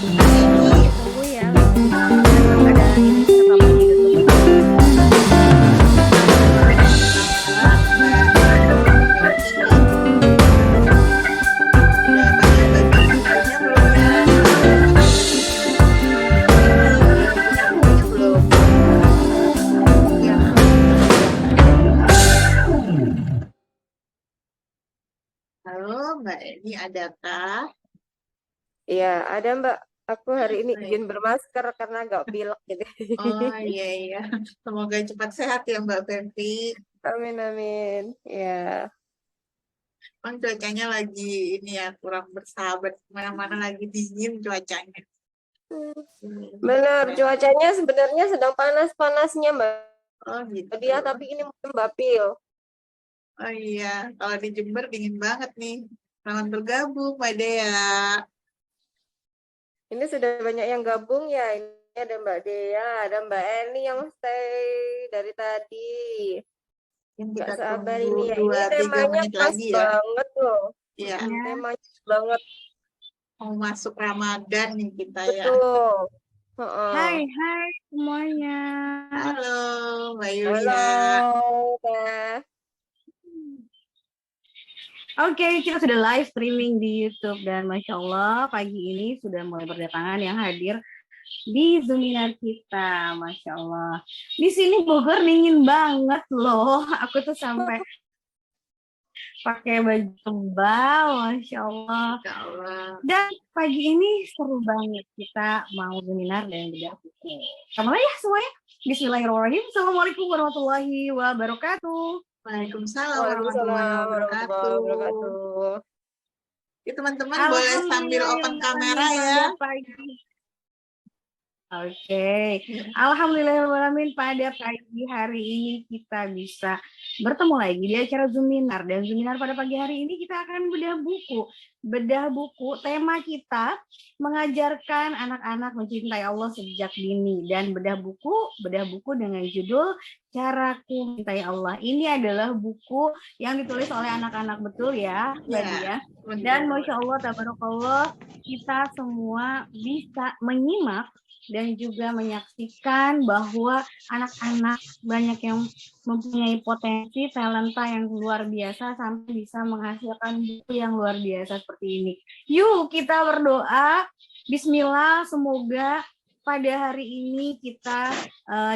Tunggu ya, ada ini apa di YouTube. Halo Mbak Eni, adakah? Iya, ada Mbak. Aku hari ini izin bermasker karena agak pilek gitu. Oh iya, semoga cepat sehat ya Mbak Fenty. Amin, amin. Ya, Kan cuacanya lagi ini ya kurang bersahabat, kemana-mana lagi dingin cuacanya. benar. Cuacanya sebenarnya sedang panas-panasnya Mbak Oh gitu. Dia, tapi ini mungkin Mbak Pil. Oh iya, kalau di Jember dingin banget nih. Selamat bergabung Mbak Dea. Ini sudah banyak yang gabung ya. Ini ada Mbak Dea, ada Mbak Eni yang stay dari tadi. Yang Nggak kita sabar tunggu ini ya. Ini 2-3 temanya menit pas lagi ya. banget loh. Iya, Temanya pas banget. mau masuk Ramadan nih kita ya. Betul. Heeh. Hai semuanya. Halo Mbak Yulia. Halo, Teh. Oke, kita sudah live streaming di YouTube dan Masya Allah pagi ini sudah mulai berdatangan yang hadir di Zoominar kita, Masya Allah. Di sini Bogor dingin banget loh. Aku tuh sampai pakai baju tebal, Masya Allah. Ya Allah. Dan pagi ini seru banget kita mau Zoominar dan bedah buku. Sama ya semuanya. Bismillahirrahmanirrahim. Assalamualaikum warahmatullahi wabarakatuh. Waalaikumsalam warahmatullahi wabarakatuh. Ya, teman-teman boleh sambil open kamera ya. Pagi. Oke, alhamdulillahirrahmanirrahim, pada pagi hari ini kita bisa bertemu lagi di acara Zuminar. Dan Zuminar pada pagi hari ini kita akan bedah buku. Bedah buku, tema kita mengajarkan anak-anak mencintai Allah sejak dini. Dan bedah buku dengan judul Caraku Mencintai Allah. Ini adalah buku yang ditulis oleh anak-anak, betul ya, Mbak Dia? Dan Masya Allah, tabarakallah, kita semua bisa menyimak dan juga menyaksikan bahwa anak-anak banyak yang mempunyai potensi, talenta yang luar biasa sampai bisa menghasilkan buku yang luar biasa seperti ini. Yuk kita berdoa, bismillah, semoga pada hari ini kita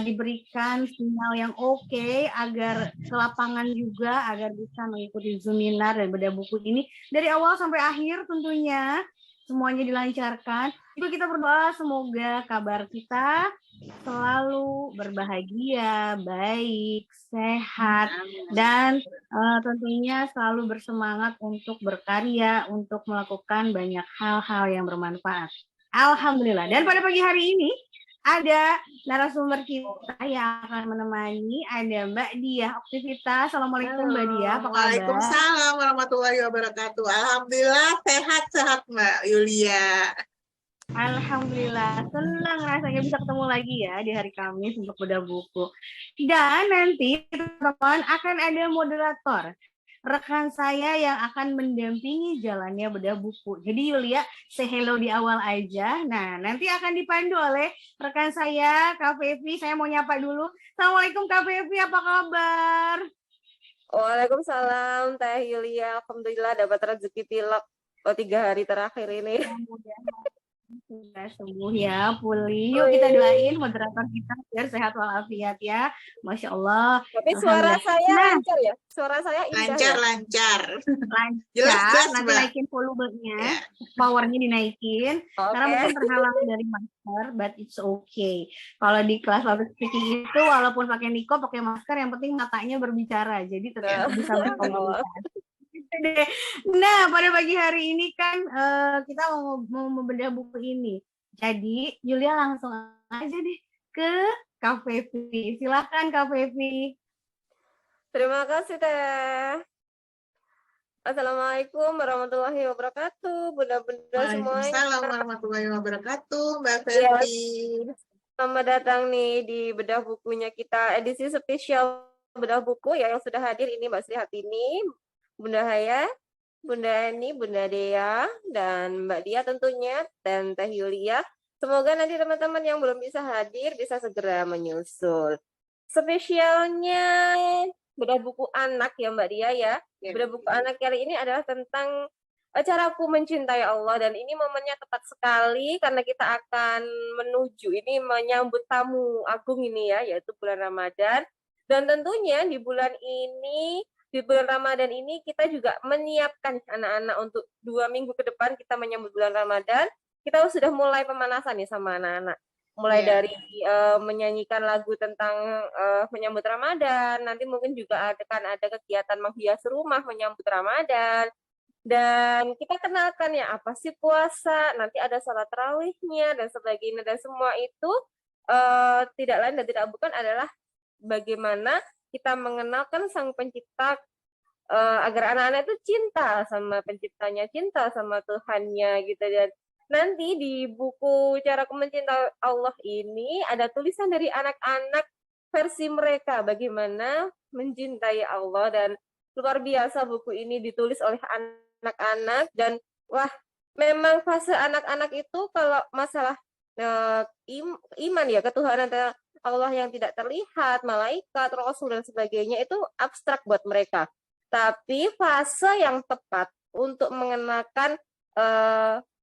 diberikan sinyal yang oke agar ke lapangan juga, agar bisa mengikuti Zuminar dan bedah buku ini dari awal sampai akhir tentunya. Semuanya dilancarkan. Itu kita berdoa semoga kabar kita selalu berbahagia, baik, sehat, dan tentunya selalu bersemangat untuk berkarya, untuk melakukan banyak hal-hal yang bermanfaat. Alhamdulillah. Dan pada pagi hari ini ada narasumber kita yang akan menemani, ada Mbak Dia Aktivitas. Assalamualaikum Mbak Dia, apa kabar? Waalaikumsalam warahmatullahi wabarakatuh. Alhamdulillah sehat-sehat Mbak Yulia. Alhamdulillah, senang rasanya bisa ketemu lagi ya di hari Kamis untuk bedah buku. Dan nanti teman-teman akan ada moderator, rekan saya yang akan mendampingi jalannya bedah buku. Jadi Yulia, say hello di awal aja. Nah, nanti akan dipandu oleh rekan saya, Kak Fevi. Saya mau nyapa dulu. Assalamualaikum Kak Fevi, apa kabar? Waalaikumsalam Teh Yulia. Alhamdulillah dapat rezeki tilak 3 hari terakhir ini. Sudah sembuh ya, pulih. Yuk kita doain moderator kita biar sehat walafiat ya. Masya Allah. Tapi suara saya lancar ya? Suara saya indah ya? Lancar. Jelas, nanti naikin volumenya, powernya dinaikin. Karena mungkin terhalang dari masker, but it's okay. Kalau di kelas public speaking itu, walaupun pakai niko, pakai masker, yang penting matanya berbicara. Jadi tetap bisa berkomunikasi. Nah, pada pagi hari ini kan kita mau membedah buku ini. Jadi, Yulia langsung aja deh ke Kak Fevi. Silakan Kak Fevi. Terima kasih Teh. Assalamualaikum warahmatullahi wabarakatuh, bunda-bunda semuanya. Waalaikumsalam warahmatullahi wabarakatuh, Mbak Fevi. Selamat datang nih di bedah bukunya kita, edisi spesial bedah buku ya yang sudah hadir ini Mbak Sri Hartini, Bunda Haya, Bunda Eni, Bunda Dea, dan Mbak Dia tentunya, dan Teh Yulia. Semoga nanti teman-teman yang belum bisa hadir bisa segera menyusul. Spesialnya bedah buku anak ya Mbak Dia ya. Bedah buku anak kali ini adalah tentang caraku mencintai Allah, dan ini momennya tepat sekali karena kita akan menuju ini menyambut tamu agung ini ya, yaitu bulan Ramadan. Dan tentunya di bulan ini, di bulan Ramadan ini kita juga menyiapkan anak-anak untuk 2 minggu ke depan kita menyambut bulan Ramadan. Kita sudah mulai pemanasan nih sama anak-anak. Mulai dari menyanyikan lagu tentang menyambut Ramadan. Nanti mungkin juga akan ada kegiatan menghias rumah menyambut Ramadan. Dan kita kenalkan ya apa sih puasa, nanti ada sholat tarawihnya dan sebagainya, dan semua itu tidak lain dan tidak bukan adalah bagaimana kita mengenalkan Sang Pencipta agar anak-anak itu cinta sama penciptanya, cinta sama Tuhannya gitu. Dan nanti di buku Caraku Mencintai Allah ini ada tulisan dari anak-anak versi mereka bagaimana mencintai Allah, dan luar biasa buku ini ditulis oleh anak-anak. Dan wah, memang fase anak-anak itu kalau masalah iman ya, ketuhanan Allah yang tidak terlihat, malaikat, rasul dan sebagainya itu abstrak buat mereka. Tapi fase yang tepat untuk mengenalkan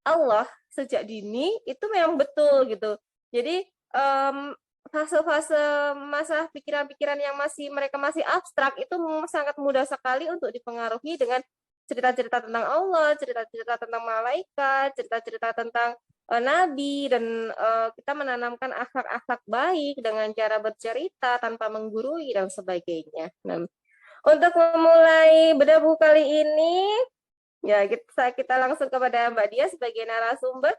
Allah sejak dini itu memang betul gitu. Jadi fase-fase masalah pikiran-pikiran yang mereka masih abstrak itu sangat mudah sekali untuk dipengaruhi dengan cerita-cerita tentang Allah, cerita-cerita tentang malaikat, cerita-cerita tentang nabi, dan kita menanamkan akhlak-akhlak baik dengan cara bercerita tanpa menggurui dan sebagainya. Nah, untuk memulai bedah buku kali ini, ya kita langsung kepada Mbak Dia sebagai narasumber.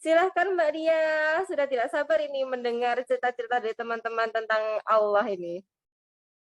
Silahkan Mbak Dia, sudah tidak sabar ini mendengar cerita-cerita dari teman-teman tentang Allah ini.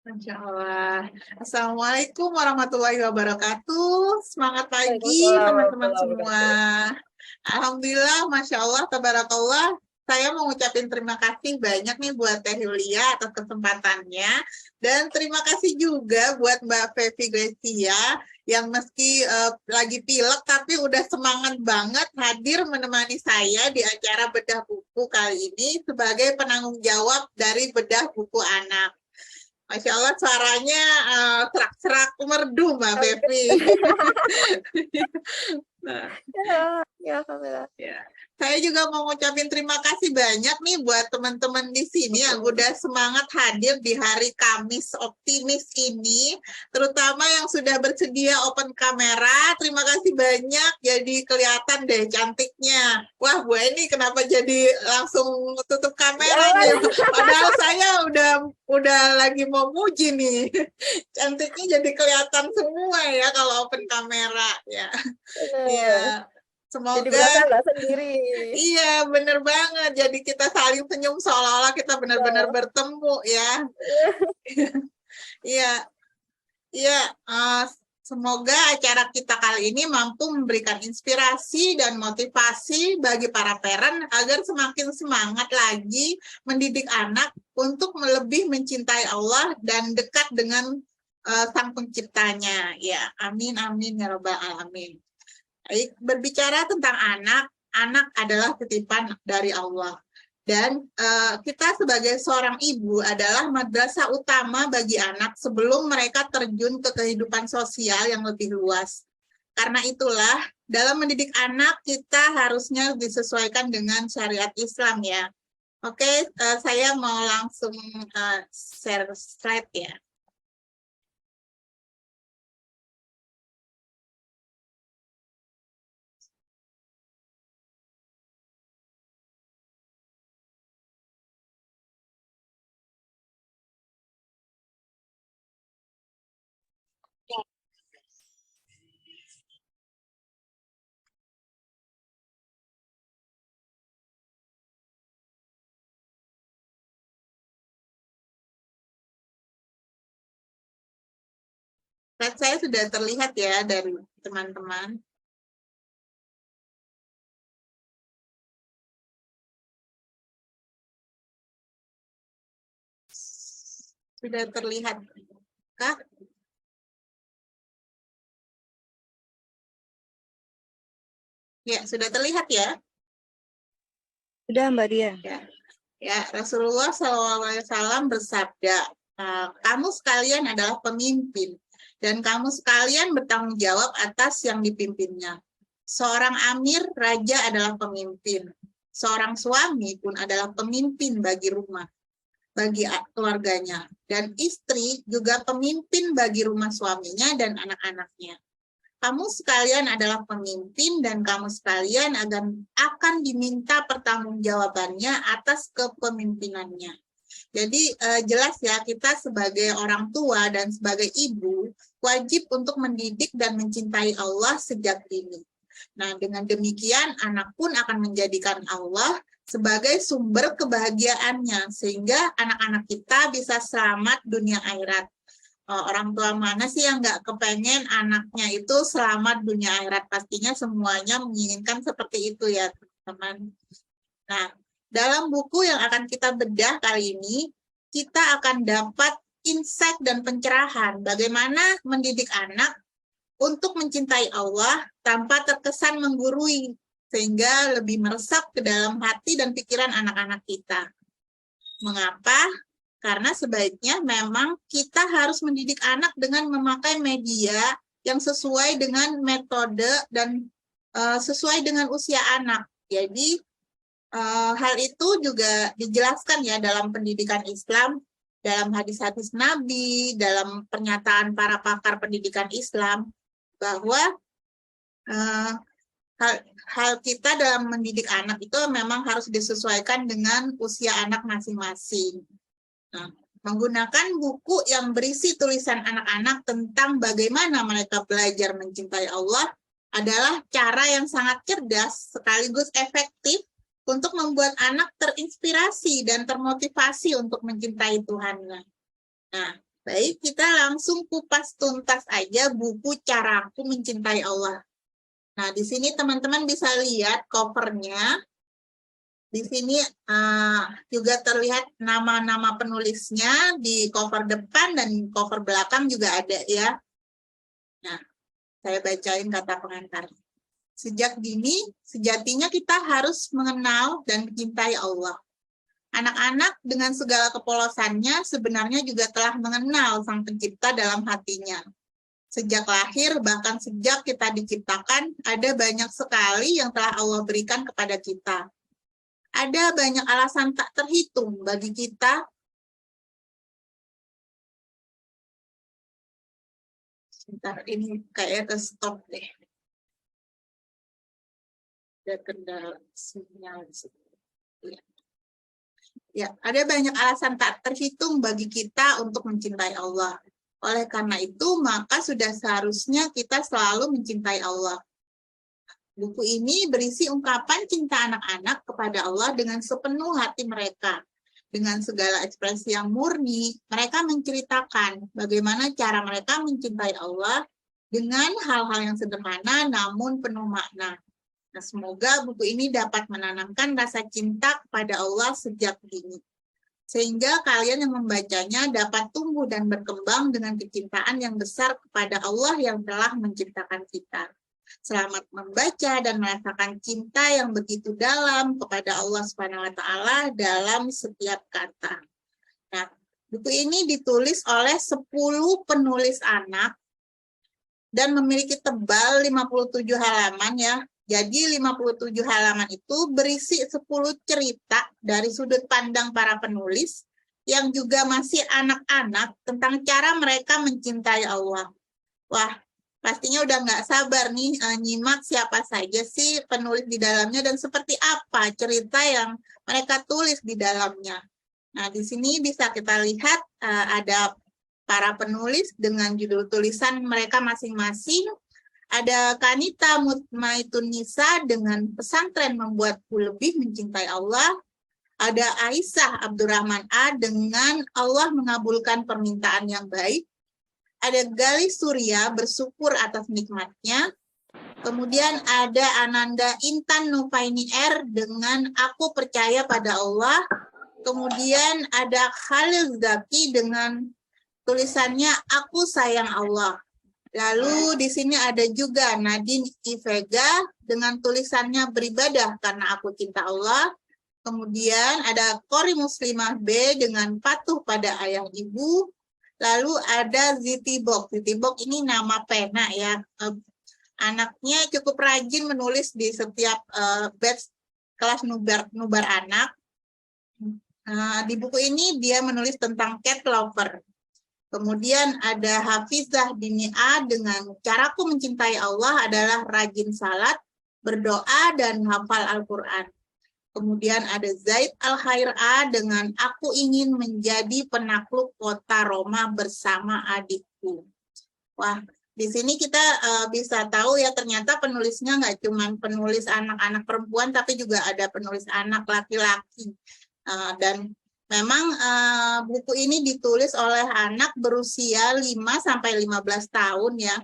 Masya Allah. Assalamualaikum warahmatullahi wabarakatuh. Semangat pagi Waalaikumsalam teman-teman warahmatullahi semua. wabarakatuh. Alhamdulillah, Masya Allah, tabarakallah. Saya mau ngucapin terima kasih banyak nih buat Teh Yulia atas kesempatannya. Dan terima kasih juga buat Mbak Fevi Grecia yang meski lagi pilek tapi udah semangat banget hadir menemani saya di acara Bedah Buku kali ini sebagai penanggung jawab dari Bedah Buku Anak. Masya Allah, suaranya serak-serak merdu, Mbak Fevi. Nah, Ya, alhamdulillah. ya. Saya juga mau ngucapin terima kasih banyak nih buat teman-teman di sini yang udah semangat hadir di hari Kamis optimis ini, terutama yang sudah bersedia open kamera. Terima kasih banyak, jadi kelihatan deh cantiknya. Wah, Bu Eni kenapa jadi langsung tutup kamera nih? Padahal saya udah lagi mau muji nih. Cantiknya jadi kelihatan semua ya kalau open kamera ya. Iya. Jadi Semoga belakang nggak sendiri. iya, bener banget. Jadi kita saling senyum seolah-olah kita benar-benar bertemu ya. Iya, iya. Semoga acara kita kali ini mampu memberikan inspirasi dan motivasi bagi para parent agar semakin semangat lagi mendidik anak untuk lebih mencintai Allah dan dekat dengan Sang Penciptanya. Ya, amin, amin, ya Rabbal Alamin. Baik, berbicara tentang anak, anak adalah titipan dari Allah. Dan kita sebagai seorang ibu adalah madrasah utama bagi anak sebelum mereka terjun ke kehidupan sosial yang lebih luas. Karena itulah, dalam mendidik anak kita harusnya disesuaikan dengan syariat Islam ya. Oke, saya mau langsung share slide ya. Slide saya sudah terlihat ya dari teman-teman. Sudah terlihat kah? Ya, sudah terlihat ya? Sudah, Mbak Dia. Ya, Rasulullah SAW bersabda, kamu sekalian adalah pemimpin, dan kamu sekalian bertanggung jawab atas yang dipimpinnya. Seorang amir, raja adalah pemimpin. Seorang suami pun adalah pemimpin bagi rumah, bagi keluarganya. Dan istri juga pemimpin bagi rumah suaminya dan anak-anaknya. Kamu sekalian adalah pemimpin dan kamu sekalian akan diminta pertanggungjawabannya atas kepemimpinannya. Jadi jelas ya, kita sebagai orang tua dan sebagai ibu wajib untuk mendidik dan mencintai Allah sejak dini. Nah, dengan demikian anak pun akan menjadikan Allah sebagai sumber kebahagiaannya sehingga anak-anak kita bisa selamat dunia akhirat. Orang tua mana sih yang nggak kepengen anaknya itu selamat dunia akhirat? Pastinya semuanya menginginkan seperti itu ya teman-teman. Nah, dalam buku yang akan kita bedah kali ini, kita akan dapat insight dan pencerahan bagaimana mendidik anak untuk mencintai Allah tanpa terkesan menggurui, sehingga lebih meresap ke dalam hati dan pikiran anak-anak kita. Mengapa? Karena sebaiknya memang kita harus mendidik anak dengan memakai media yang sesuai dengan metode dan sesuai dengan usia anak. Jadi hal itu juga dijelaskan ya dalam pendidikan Islam, dalam hadis-hadis Nabi, dalam pernyataan para pakar pendidikan Islam, bahwa hal kita dalam mendidik anak itu memang harus disesuaikan dengan usia anak masing-masing. Nah, menggunakan buku yang berisi tulisan anak-anak tentang bagaimana mereka belajar mencintai Allah adalah cara yang sangat cerdas sekaligus efektif untuk membuat anak terinspirasi dan termotivasi untuk mencintai Tuhannya. Nah, baik, kita langsung kupas tuntas aja buku Caraku Mencintai Allah. Nah, di sini teman-teman bisa lihat covernya. Di sini juga terlihat nama-nama penulisnya di cover depan dan cover belakang juga ada ya. Nah, saya bacain kata pengantar. Sejak dini, sejatinya kita harus mengenal dan mencintai Allah. Anak-anak dengan segala kepolosannya sebenarnya juga telah mengenal Sang Pencipta dalam hatinya. Sejak lahir, bahkan sejak kita diciptakan, ada banyak sekali yang telah Allah berikan kepada kita. Ada banyak alasan tak terhitung bagi kita sebentar, ini kayak ke stop deh. Ada kendala sinyal. Ya, ada banyak alasan tak terhitung bagi kita untuk mencintai Allah. Oleh karena itu, maka sudah seharusnya kita selalu mencintai Allah. Buku ini berisi ungkapan cinta anak-anak kepada Allah dengan sepenuh hati mereka. Dengan segala ekspresi yang murni, mereka menceritakan bagaimana cara mereka mencintai Allah dengan hal-hal yang sederhana namun penuh makna. Nah, semoga buku ini dapat menanamkan rasa cinta kepada Allah sejak dini. Sehingga kalian yang membacanya dapat tumbuh dan berkembang dengan kecintaan yang besar kepada Allah yang telah menciptakan kita. Selamat membaca dan merasakan cinta yang begitu dalam kepada Allah Subhanahu wa Ta'ala dalam setiap kata. Nah, buku ini ditulis oleh 10 penulis anak dan memiliki tebal 57 halaman ya. Jadi 57 halaman itu berisi 10 cerita dari sudut pandang para penulis yang juga masih anak-anak tentang cara mereka mencintai Allah. Wah, pastinya udah nggak sabar nih nyimak siapa saja sih penulis di dalamnya dan seperti apa cerita yang mereka tulis di dalamnya. Nah, di sini bisa kita lihat ada para penulis dengan judul tulisan mereka masing-masing. Ada Kanita Mutmaitun Nisa dengan pesantren membuatku lebih mencintai Allah. Ada Aisyah Abdurrahman A dengan Allah mengabulkan permintaan yang baik. Ada Gali Surya bersyukur atas nikmatnya. Kemudian ada Ananda Intan Nufaini R dengan Aku Percaya Pada Allah. Kemudian ada Khalil Zaki dengan tulisannya Aku Sayang Allah. Lalu di sini ada juga Nadine Ivega dengan tulisannya Beribadah Karena Aku Cinta Allah. Kemudian ada Kori Muslimah B dengan Patuh Pada Ayah Ibu. Lalu ada Zitibok. Zitibok ini nama pena ya. Anaknya cukup rajin menulis di setiap batch kelas nubar anak. Di buku ini dia menulis tentang cat lover. Kemudian ada Hafizah Dini A dengan Caraku Mencintai Allah adalah rajin salat, berdoa, dan hafal Al-Quran. Kemudian ada Zaid Al-Khair A dengan Aku Ingin Menjadi Penakluk Kota Roma Bersama Adikku. Wah, di sini kita bisa tahu ya ternyata penulisnya nggak cuma penulis anak-anak perempuan, tapi juga ada penulis anak laki-laki. Dan memang buku ini ditulis oleh anak berusia 5-15 tahun ya.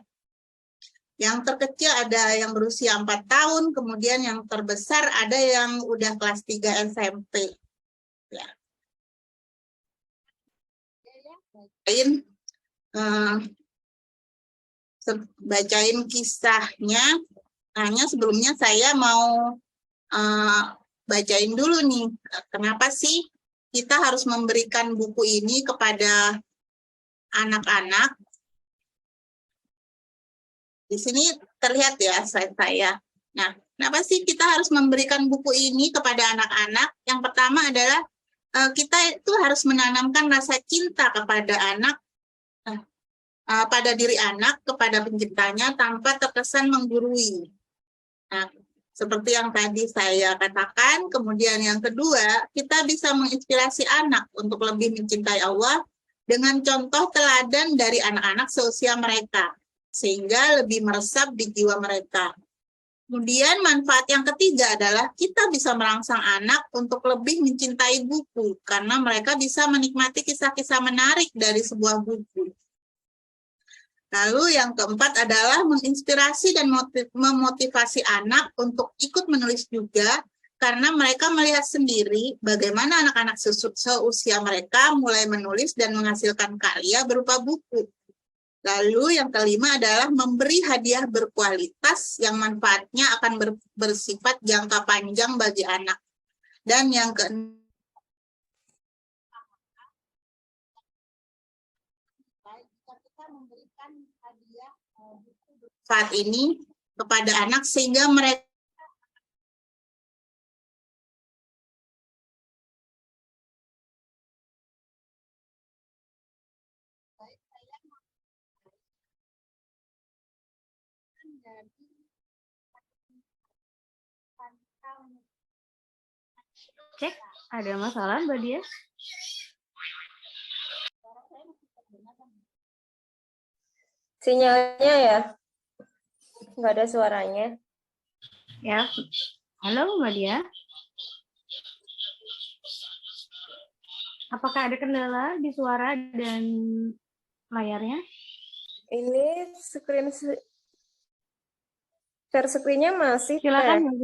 Yang terkecil ada yang berusia 4 tahun, kemudian yang terbesar ada yang udah kelas 3 SMP. Ya. Bacain kisahnya. Hanya sebelumnya saya mau bacain dulu nih, kenapa sih kita harus memberikan buku ini kepada anak-anak. Di sini terlihat ya slide saya. Nah, kenapa sih kita harus memberikan buku ini kepada anak-anak? Yang pertama adalah kita itu harus menanamkan rasa cinta kepada anak, pada diri anak, kepada penciptanya tanpa terkesan menggurui. Nah, seperti yang tadi saya katakan, kemudian yang kedua, kita bisa menginspirasi anak untuk lebih mencintai Allah dengan contoh teladan dari anak-anak seusia mereka. sehingga lebih meresap di jiwa mereka. Kemudian manfaat yang ketiga adalah kita bisa merangsang anak untuk lebih mencintai buku, karena mereka bisa menikmati kisah-kisah menarik dari sebuah buku. Lalu yang keempat adalah menginspirasi dan memotivasi anak untuk ikut menulis juga, karena mereka melihat sendiri bagaimana anak-anak seusia mereka mulai menulis dan menghasilkan karya berupa buku. Lalu yang kelima adalah memberi hadiah berkualitas yang manfaatnya akan bersifat jangka panjang bagi anak. Dan yang keenam, kita memberikan hadiah saat ini kepada anak sehingga mereka Cek, ada masalah Mbak Dia? Sinyalnya ya, nggak ada suaranya. Ya. Halo Mbak Dia. Apakah ada kendala di suara dan layarnya? Ini share screen-nya masih. Silakan.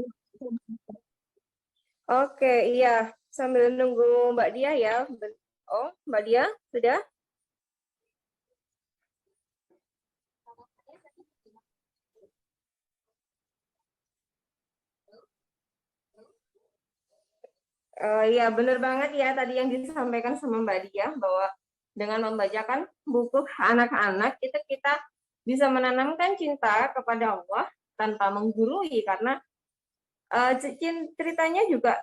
Oke, iya. Sambil nunggu Mbak Dia ya. Oh, Mbak Dia, sudah? Iya, benar banget ya tadi yang disampaikan sama Mbak Dia, bahwa dengan membacakan buku anak-anak, kita bisa menanamkan cinta kepada Allah tanpa menggurui, karena ceritanya juga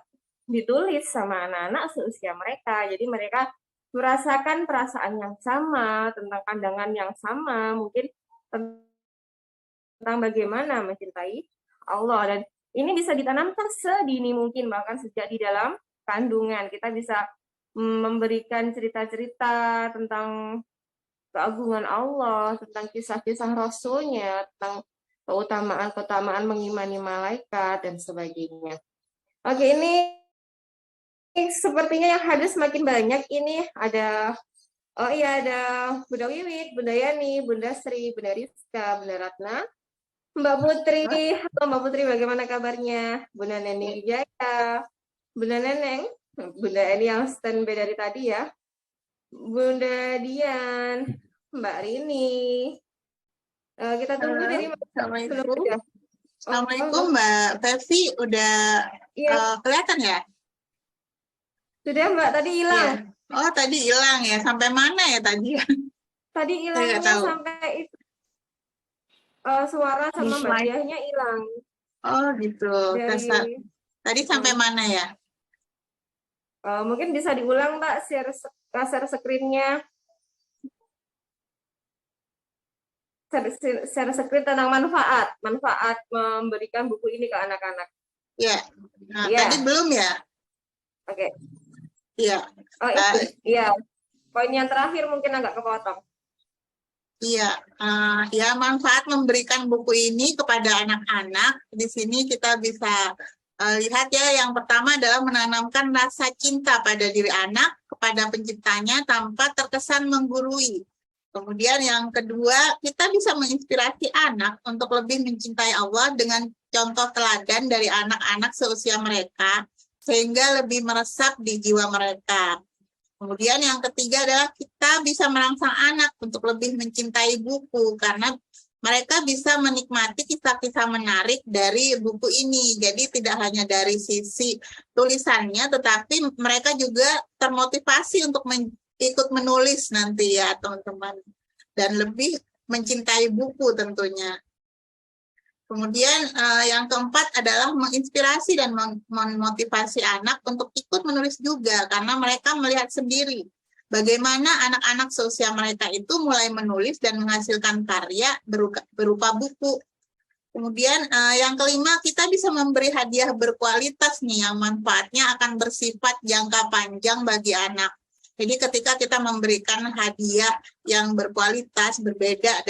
ditulis sama anak-anak seusia mereka. Jadi mereka merasakan perasaan yang sama, tentang pandangan yang sama, mungkin tentang bagaimana mencintai Allah. Dan ini bisa ditanamkan sedini mungkin, bahkan sejak di dalam kandungan. Kita bisa memberikan cerita-cerita tentang keagungan Allah, tentang kisah-kisah Rasulnya, tentang keutamaan-keutamaan mengimani malaikat, dan sebagainya. Oke, ini sepertinya yang hadir semakin banyak. Ini ada, oh iya, ada Bunda Wiwit, Bunda Yani, Bunda Sri, Bunda Rizka, Bunda Ratna, Mbak Putri. Halo Mbak Putri, bagaimana kabarnya? Bunda Neneng Wijaya, Bunda Neneng, Bunda Eni yang standby dari tadi ya, Bunda Dian, Mbak Rini. Kita tunggu dari Assalamualaikum. Assalamualaikum Mbak Pevi, udah kelihatan ya? Sudah Mbak, tadi hilang. Ya. Oh tadi hilang ya, sampai mana ya tadi? Tadi hilangnya sampai itu. Suara sama Mbak Diahnya hilang. Oh gitu. Tadi sampai mana ya? Mungkin bisa diulang Mbak, share screen-nya. Share screen tentang manfaat memberikan buku ini ke anak-anak. Iya. Nah, tadi belum ya? Oke. Iya. Oh, iya. Poin yang terakhir mungkin agak kepotong. Iya, ya manfaat memberikan buku ini kepada anak-anak. Di sini kita bisa lihat ya, yang pertama adalah menanamkan rasa cinta pada diri anak kepada penciptanya tanpa terkesan menggurui. Kemudian yang kedua, kita bisa menginspirasi anak untuk lebih mencintai Allah dengan contoh teladan dari anak-anak seusia mereka, sehingga lebih meresap di jiwa mereka. Kemudian yang ketiga adalah kita bisa merangsang anak untuk lebih mencintai buku, karena mereka bisa menikmati kisah-kisah menarik dari buku ini. Jadi tidak hanya dari sisi tulisannya, tetapi mereka juga termotivasi untuk ikut menulis nanti ya teman-teman, dan lebih mencintai buku tentunya. Kemudian yang keempat adalah menginspirasi dan memotivasi anak untuk ikut menulis juga, karena mereka melihat sendiri bagaimana anak-anak seusia mereka itu mulai menulis dan menghasilkan karya berupa buku. Kemudian yang kelima, kita bisa memberi hadiah berkualitas nih, yang manfaatnya akan bersifat jangka panjang bagi anak. Jadi ketika kita memberikan hadiah yang berkualitas berbeda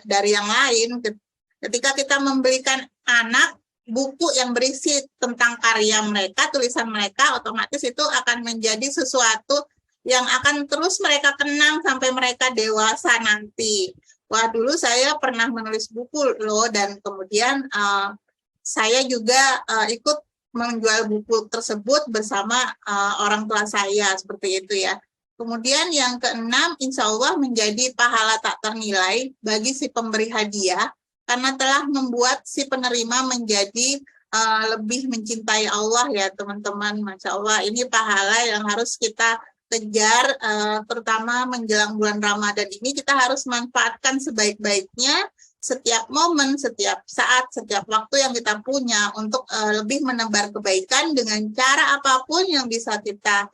dari yang lain, ketika kita memberikan anak buku yang berisi tentang karya mereka, tulisan mereka, otomatis itu akan menjadi sesuatu yang akan terus mereka kenang sampai mereka dewasa nanti. Wah, dulu saya pernah menulis buku loh, dan kemudian saya juga ikut menjual buku tersebut bersama orang tua saya, seperti itu ya. Kemudian yang keenam, insya Allah menjadi pahala tak ternilai bagi si pemberi hadiah, karena telah membuat si penerima menjadi lebih mencintai Allah ya teman-teman. Masya Allah, ini pahala yang harus kita kejar, terutama menjelang bulan Ramadan ini. Kita harus manfaatkan sebaik-baiknya setiap momen, setiap saat, setiap waktu yang kita punya untuk lebih menebar kebaikan dengan cara apapun yang bisa kita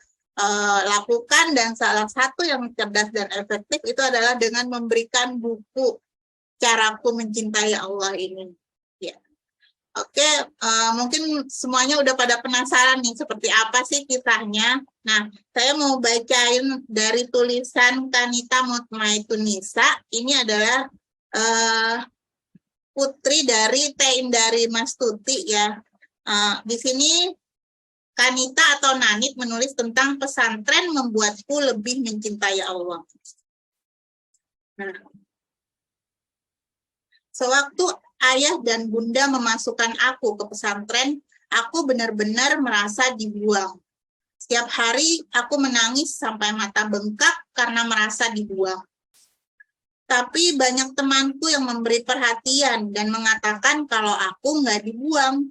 lakukan. Dan salah satu yang cerdas dan efektif itu adalah dengan memberikan buku Caraku Mencintai Allah ini. Ya. Oke, mungkin semuanya udah pada penasaran nih seperti apa sih kisahnya. Nah, saya mau bacain dari tulisan Kanita Mutmaitunisa. Ini adalah putri dari Teh Indari Mastuti ya. Di sini Kanita atau Nanit menulis tentang pesantren membuatku lebih mencintai Allah. Nah, sewaktu ayah dan bunda memasukkan aku ke pesantren, aku benar-benar merasa dibuang. Setiap hari aku menangis sampai mata bengkak karena merasa dibuang. Tapi banyak temanku yang memberi perhatian dan mengatakan kalau aku nggak dibuang.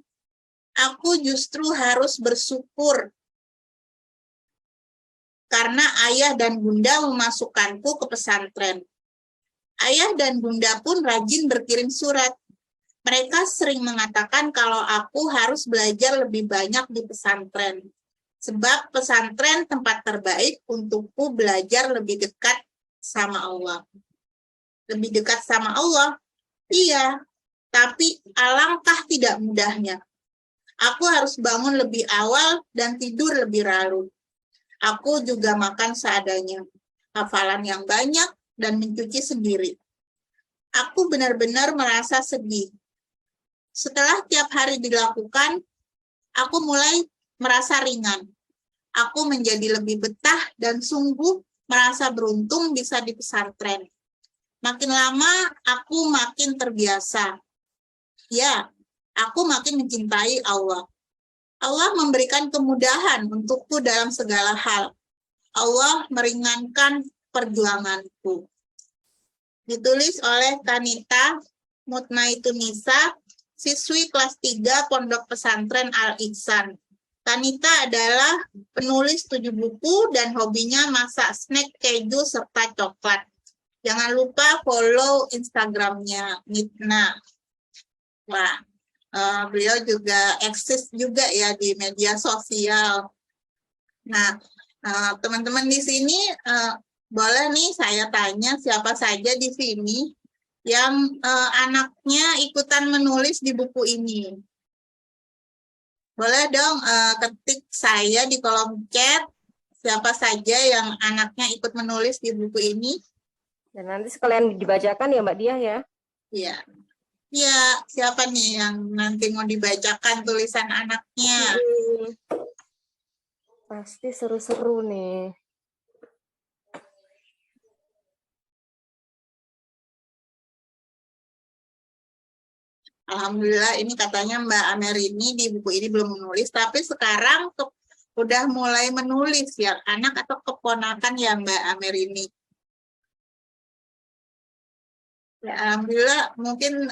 Aku justru harus bersyukur karena ayah dan bunda memasukkanku ke pesantren. Ayah dan bunda pun rajin berkirim surat. Mereka sering mengatakan kalau aku harus belajar lebih banyak di pesantren. Sebab pesantren tempat terbaik untukku belajar lebih dekat sama Allah. Lebih dekat sama Allah? Iya, tapi alangkah tidak mudahnya. Aku harus bangun lebih awal dan tidur lebih larut. Aku juga makan seadanya, hafalan yang banyak, dan mencuci sendiri. Aku benar-benar merasa sedih. Setelah tiap hari dilakukan, aku mulai merasa ringan. Aku menjadi lebih betah dan sungguh merasa beruntung bisa di pesantren. Makin lama, aku makin terbiasa. Ya, aku makin mencintai Allah. Allah memberikan kemudahan untukku dalam segala hal. Allah meringankan perjuanganku. Ditulis oleh Kanita Mutmaitunisa, siswi kelas 3 Pondok Pesantren Al-Ihsan. Kanita adalah penulis 7 buku dan hobinya masak snack keju serta coklat. Jangan lupa follow Instagramnya Nitna. Wah, beliau juga eksis juga ya di media sosial. Nah, teman-teman di sini boleh nih saya tanya siapa saja di sini yang anaknya ikutan menulis di buku ini. Boleh dong ketik saya di kolom chat siapa saja yang anaknya ikut menulis di buku ini. Dan nanti sekalian dibacakan ya Mbak Diah ya. Iya. Ya, siapa nih yang nanti mau dibacakan tulisan anaknya? Pasti seru-seru nih. Alhamdulillah ini katanya Mbak Amerini di buku ini belum menulis, tapi sekarang udah mulai menulis ya, anak atau keponakan ya Mbak Amerini. Ya, alhamdulillah mungkin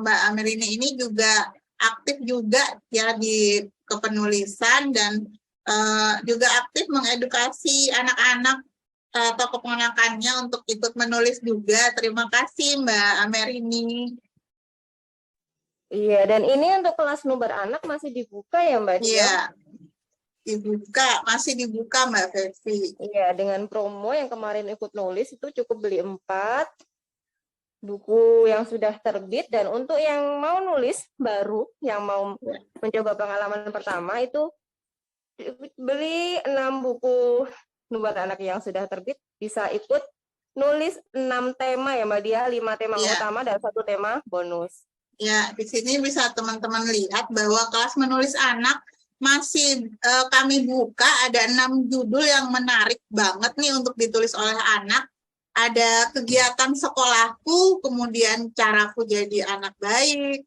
Mbak Amerini ini juga aktif juga ya di kepenulisan dan juga aktif mengedukasi anak-anak atau keponakannya untuk ikut menulis juga. Terima kasih Mbak Amerini. Iya, dan ini untuk kelas nubar anak masih dibuka ya Mbak Diah? Iya, dibuka, masih dibuka Mbak Fevi. Iya, dengan promo yang kemarin ikut nulis itu cukup beli 4 buku yang sudah terbit, dan untuk yang mau nulis baru, yang mau mencoba pengalaman pertama itu beli 6 buku Nubar Anak yang sudah terbit bisa ikut nulis 6 tema ya Mbak Dia, 5 tema Iya. utama dan 1 tema bonus. Ya, di sini bisa teman-teman lihat bahwa kelas menulis anak masih kami buka ada 6 judul yang menarik banget nih untuk ditulis oleh anak. Ada kegiatan sekolahku, kemudian caraku jadi anak baik,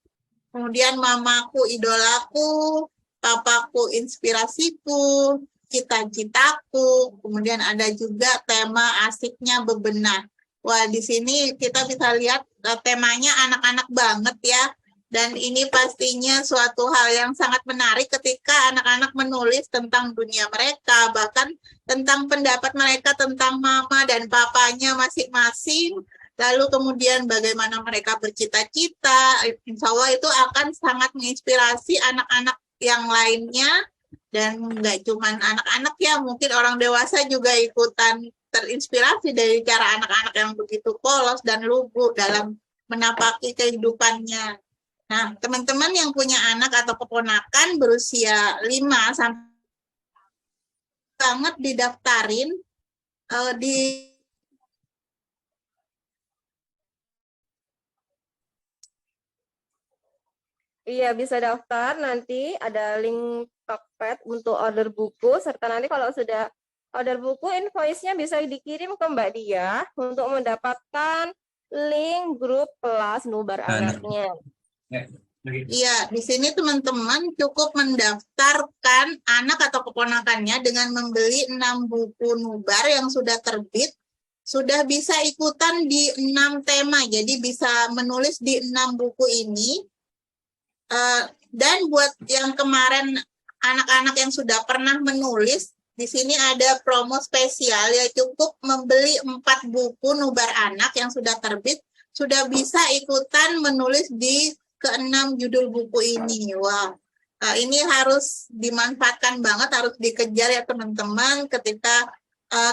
kemudian mamaku idolaku, papaku inspirasiku, cita-citaku, kemudian ada juga tema asiknya bebenah. Wah, di sini kita bisa lihat temanya anak-anak banget ya. Dan ini pastinya suatu hal yang sangat menarik ketika anak-anak menulis tentang dunia mereka, bahkan tentang pendapat mereka tentang mama dan papanya masing-masing. Lalu kemudian bagaimana mereka bercita-cita. Insya Allah itu akan sangat menginspirasi anak-anak yang lainnya. Dan nggak cuma anak-anak ya, mungkin orang dewasa juga ikutan terinspirasi dari cara anak-anak yang begitu polos dan lugu dalam menapaki kehidupannya. Nah, teman-teman yang punya anak atau keponakan berusia 5 sampai banget didaftarin di Iya, bisa daftar, nanti ada link Tokped untuk order buku, serta nanti kalau sudah order buku, invoice-nya bisa dikirim ke Mbak Dia untuk mendapatkan link grup kelas Nubar Anaknya. Iya, di sini teman-teman cukup mendaftarkan anak atau keponakannya dengan membeli 6 buku Nubar yang sudah terbit, sudah bisa ikutan di 6 tema, jadi bisa menulis di 6 buku ini. Dan buat yang kemarin anak-anak yang sudah pernah menulis, di sini ada promo spesial, ya cukup membeli 4 buku Nubar Anak yang sudah terbit, sudah bisa ikutan menulis di ke-6 judul buku ini. Wah, ini harus dimanfaatkan banget, harus dikejar ya teman-teman. Ketika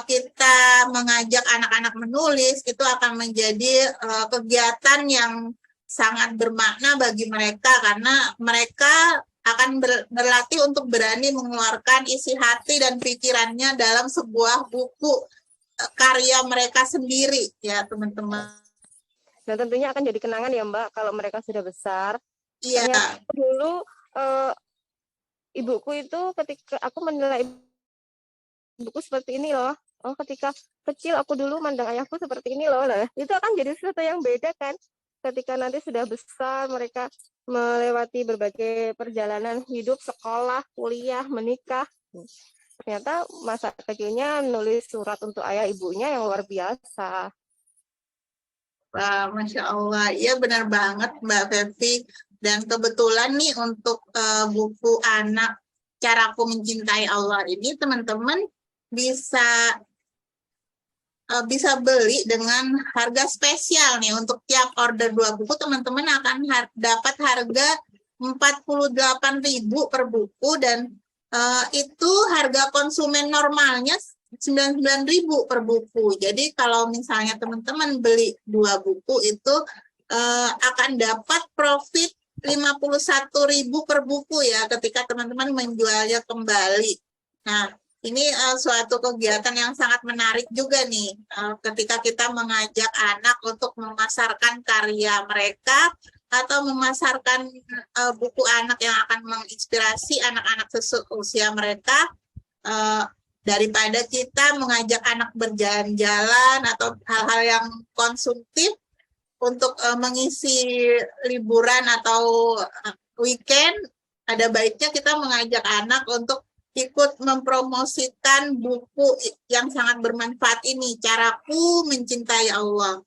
kita mengajak anak-anak menulis, itu akan menjadi kegiatan yang sangat bermakna bagi mereka, karena mereka akan berlatih untuk berani mengeluarkan isi hati dan pikirannya dalam sebuah buku karya mereka sendiri ya teman-teman. Dan tentunya akan jadi kenangan ya Mbak kalau mereka sudah besar. Iya. Ternyata dulu ibuku itu ketika aku menilai ibuku seperti ini loh. Oh, ketika kecil aku dulu mandang ayahku seperti ini loh. Nah, itu akan jadi sesuatu yang beda kan. Ketika nanti sudah besar, mereka melewati berbagai perjalanan hidup, sekolah, kuliah, menikah. Ternyata masa kecilnya nulis surat untuk ayah ibunya yang luar biasa. Wah, Masya Allah. Iya benar banget Mbak Fevi. Dan kebetulan nih untuk buku anak Caraku Mencintai Allah ini teman-teman bisa beli dengan harga spesial nih. Untuk tiap order 2 buku teman-teman akan dapat harga 48.000 per buku, dan itu harga konsumen normalnya 99.000 per buku. Jadi kalau misalnya teman-teman beli 2 buku itu akan dapat profit 51.000 per buku ya ketika teman-teman menjualnya kembali. Nah, ini suatu kegiatan yang sangat menarik juga nih ketika kita mengajak anak untuk memasarkan karya mereka atau memasarkan buku anak yang akan menginspirasi anak-anak seusia mereka, daripada kita mengajak anak berjalan-jalan atau hal-hal yang konsumtif untuk mengisi liburan atau weekend. Ada baiknya kita mengajak anak untuk ikut mempromosikan buku yang sangat bermanfaat ini, Caraku Mencintai Allah.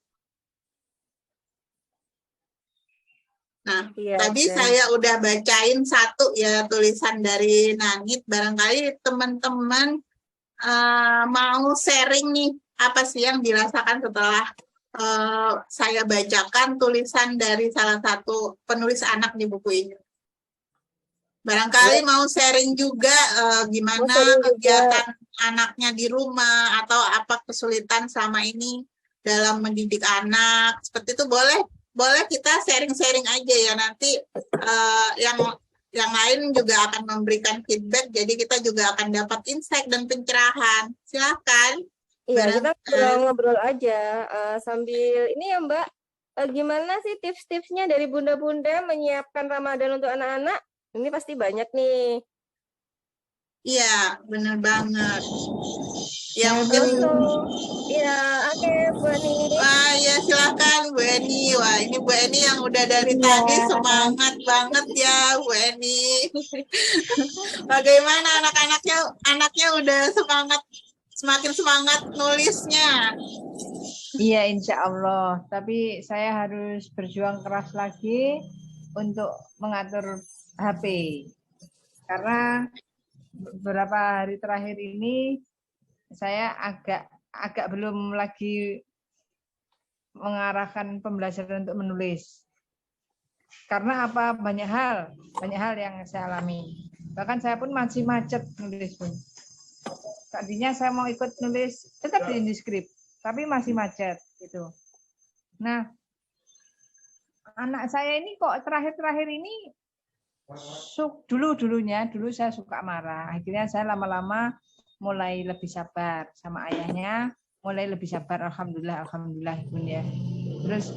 Nah, tadi saya udah bacain satu ya tulisan dari Nangit. Barangkali teman-teman mau sharing nih, apa sih yang dirasakan setelah saya bacakan tulisan dari salah satu penulis anak di buku ini. Barangkali mau sharing juga gimana kegiatan anaknya di rumah atau apa kesulitan selama ini dalam mendidik anak. Seperti itu boleh kita sharing-sharing aja ya, nanti yang yang lain juga akan memberikan feedback, jadi kita juga akan dapat insight dan pencerahan. Silakan. Iya, Barang- kita ngobrol-ngobrol aja sambil ini ya Mbak. Gimana sih tips-tipsnya dari bunda-bunda menyiapkan Ramadan untuk anak-anak? Ini pasti banyak nih. Iya, benar banget. Ya mungkin, Ya, oke Bu Ani. wah ya silakan Bu Eni. Wah ini Bu Eni yang udah dari tadi semangat banget ya Bu Eni. Bagaimana anaknya udah semakin semangat nulisnya. Iya, insya Allah. Tapi saya harus berjuang keras lagi untuk mengatur HP. Karena beberapa hari terakhir ini saya agak belum lagi mengarahkan pembelajaran untuk menulis. Karena apa? Banyak hal yang saya alami. Bahkan saya pun masih macet nulis pun. Tadinya saya mau ikut nulis tetap di skrip, tapi masih macet gitu. Nah, anak saya ini kok terakhir-terakhir ini dulu saya suka marah. Akhirnya saya lama-lama mulai lebih sabar sama ayahnya, mulai lebih sabar. Alhamdulillah Bun ya. Terus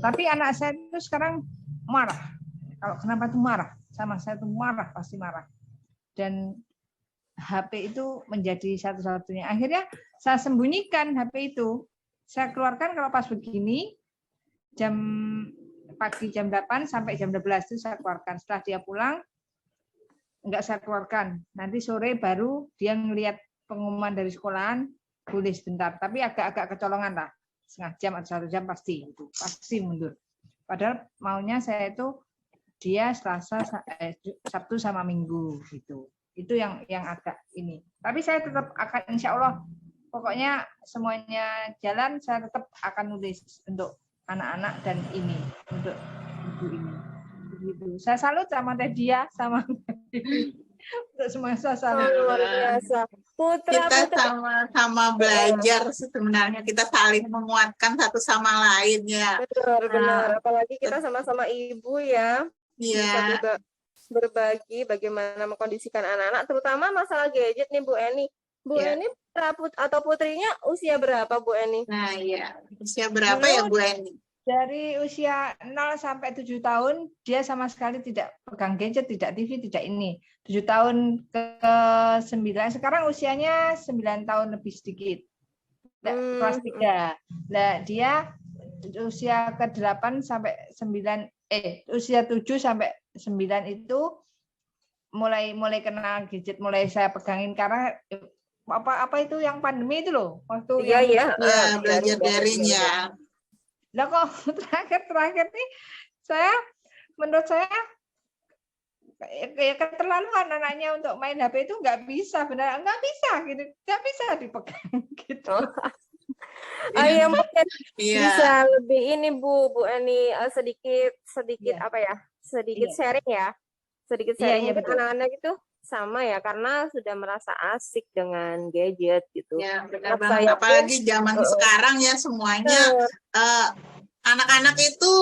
tapi anak saya itu sekarang marah. Kalau kenapa tuh marah? Sama saya tuh marah, pasti marah. Dan HP itu menjadi satu-satunya. Akhirnya saya sembunyikan HP itu. Saya keluarkan kalau pas begini, pagi jam 8 sampai jam 12 itu saya keluarkan. Setelah dia pulang, enggak saya keluarkan. Nanti sore baru dia ngelihat pengumuman dari sekolahan, boleh sebentar. Tapi agak-agak kecolongan lah. Setengah jam atau 1 jam pasti mundur. Padahal maunya saya itu dia Sabtu sama Minggu gitu. Itu yang agak ini. Tapi saya tetap akan insya Allah pokoknya semuanya jalan, saya tetap akan nulis untuk anak-anak dan ini untuk ibu ini. Begitu. Saya salut sama dia sama untuk semua saya salut. Luar biasa. Kita sama-sama belajar sebenarnya, kita saling menguatkan satu sama lain ya. Benar. Apalagi kita sama-sama ibu ya. Iya. Bisa juga berbagi bagaimana mengkondisikan anak-anak, terutama masalah gadget nih Bu Eni. Bu Eni atau putrinya usia berapa Bu Eni? Nah iya, usia berapa ya Bu Eni? Dari usia 0 sampai 7 tahun dia sama sekali tidak pegang gadget, tidak TV, tidak ini. 7 tahun ke 9, sekarang usianya 9 tahun lebih sedikit. Kelas 3. Nah, dia usia ke 8 sampai 9 usia 7 sampai 9 itu mulai kenal gadget, mulai saya pegangin karena apa itu yang pandemi itu loh, waktu belajar daring ya. Lah kok terakhir nih menurut saya keterlaluan anaknya untuk main HP itu nggak bisa gitu, nggak bisa dipegang gitu. Ya mungkin bisa lebih ini Bu Eni sedikit sedikit sharing ya, sedikit sharing mungkin anak-anak itu sama ya karena sudah merasa asik dengan gadget gitu. Ya benar banget. Apalagi zaman sekarang ya semuanya anak-anak itu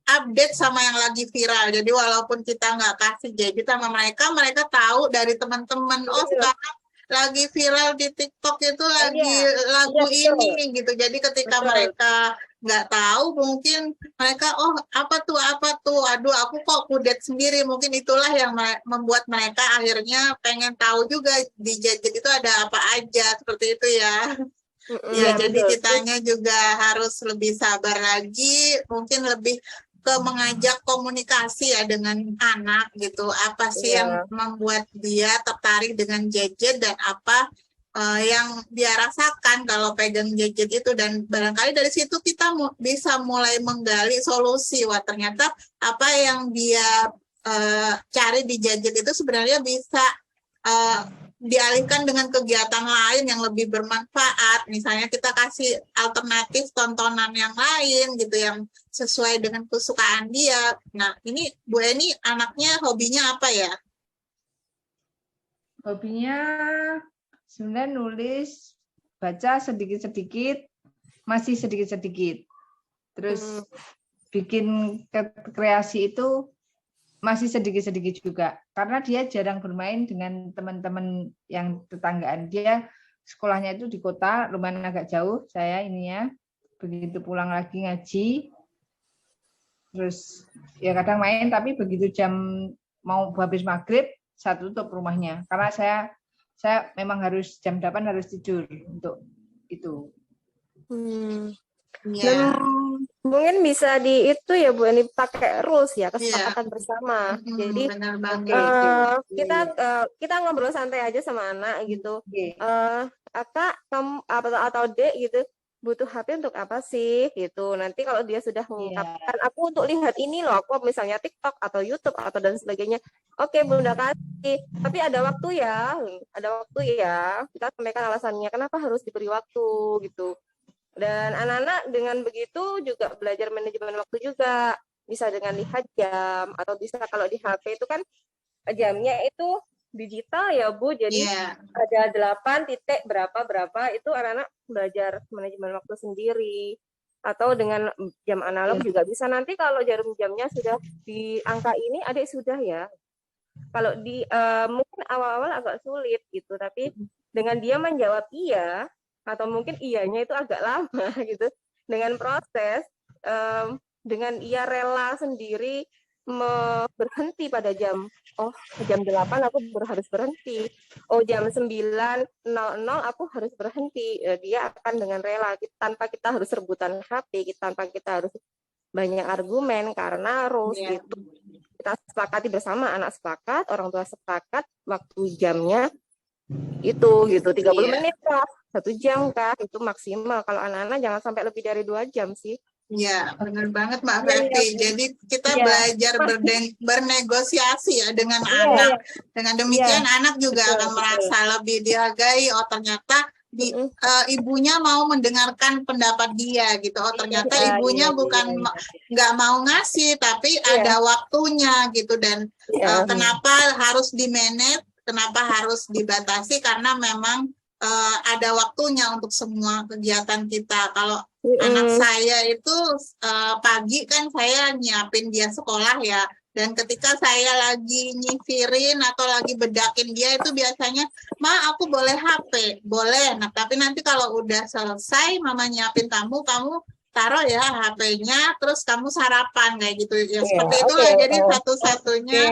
update sama yang lagi viral. Jadi walaupun kita nggak kasih gadget sama mereka, mereka tahu dari teman-teman. Oh sekarang lagi viral di TikTok itu lagi lagu ini gitu. Jadi ketika mereka nggak tahu, mungkin mereka apa tuh, aduh aku kok kudet sendiri. Mungkin itulah yang membuat mereka akhirnya pengen tahu juga di gadget itu ada apa aja, seperti itu ya. Jadi kitanya juga harus lebih sabar lagi, mungkin lebih ke mengajak komunikasi ya dengan anak gitu. Apa sih yang membuat dia tertarik dengan gadget dan apa yang dia rasakan kalau pegang gadget itu, dan barangkali dari situ kita bisa mulai menggali solusi. Wah ternyata apa yang dia cari di gadget itu sebenarnya bisa dialihkan dengan kegiatan lain yang lebih bermanfaat. Misalnya kita kasih alternatif tontonan yang lain gitu yang sesuai dengan kesukaan dia. Nah ini Bu Eni anaknya hobinya apa ya? Hobinya sebenarnya nulis, baca sedikit-sedikit, masih sedikit-sedikit. Terus bikin kreasi itu masih sedikit-sedikit juga karena dia jarang bermain dengan teman-teman yang tetanggaan. Dia sekolahnya itu di kota, lumayan agak jauh. Saya ininya begitu pulang lagi ngaji, terus ya kadang main, tapi begitu jam mau habis maghrib saya tutup rumahnya karena saya memang harus jam 8 harus tidur untuk itu. Iya. Dan mungkin bisa di itu ya Bu, ini pakai rules ya, Iya. kesepakatan bersama. Jadi Benar banget. kita ngobrol santai aja sama anak gitu. Oke. Kak, kamu atau Dek gitu butuh HP untuk apa sih gitu. Nanti kalau dia sudah mengungkapkan aku untuk lihat ini loh, aku misalnya TikTok atau YouTube atau dan sebagainya. Oke, Bunda kasih. Tapi ada waktu ya. Kita sampaikan alasannya kenapa harus diberi waktu gitu. Dan anak-anak dengan begitu juga belajar manajemen waktu juga. Bisa dengan lihat jam atau bisa kalau di HP itu kan jamnya itu digital ya Bu. Jadi ada 8 titik berapa itu anak-anak belajar manajemen waktu sendiri. Atau dengan jam analog juga bisa. Nanti kalau jarum jamnya sudah di angka ini adik sudah ya. Kalau di mungkin awal-awal agak sulit gitu, tapi dengan dia menjawab iya atau mungkin iyanya itu agak lama gitu. Dengan proses dengan ia rela sendiri berhenti pada jam 8 aku harus berhenti. Jam 9.00 aku harus berhenti. Dia akan dengan rela tanpa kita harus rebutan HP, tanpa kita harus banyak argumen karena rules itu kita sepakati bersama, anak sepakat, orang tua sepakat, waktu jamnya itu gitu 30 menit kah, 1 jam kah, itu maksimal. Kalau anak-anak jangan sampai lebih dari 2 jam sih. Iya, benar banget Mbak Ferti. Jadi kita belajar bernegosiasi ya dengan anak. Dengan demikian anak juga akan merasa lebih dihargai. Oh ternyata ibunya mau mendengarkan pendapat dia gitu. Oh ternyata ibunya bukan nggak mau ngasih, tapi ada waktunya gitu. Dan kenapa harus di-manage? Kenapa harus dibatasi? Karena memang ada waktunya untuk semua kegiatan kita. Kalau anak saya itu pagi kan saya nyiapin dia sekolah ya. Dan ketika saya lagi nyisirin atau lagi bedakin dia itu biasanya, Ma aku boleh HP? Boleh. Nah tapi nanti kalau udah selesai Mama nyiapin kamu taruh ya HP-nya, terus kamu sarapan kayak gitu ya. Seperti itulah. Jadi satu-satunya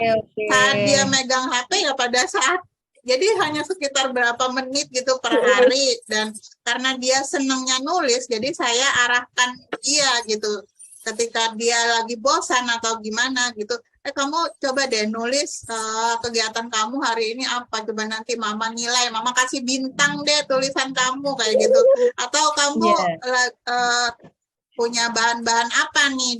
saat dia megang HP ya pada saat jadi hanya sekitar berapa menit gitu per hari, dan karena dia senangnya nulis, jadi saya arahkan dia gitu. Ketika dia lagi bosan atau gimana gitu, kamu coba deh nulis kegiatan kamu hari ini apa, coba nanti Mama nilai, Mama kasih bintang deh tulisan kamu kayak gitu. Atau kamu punya bahan-bahan apa nih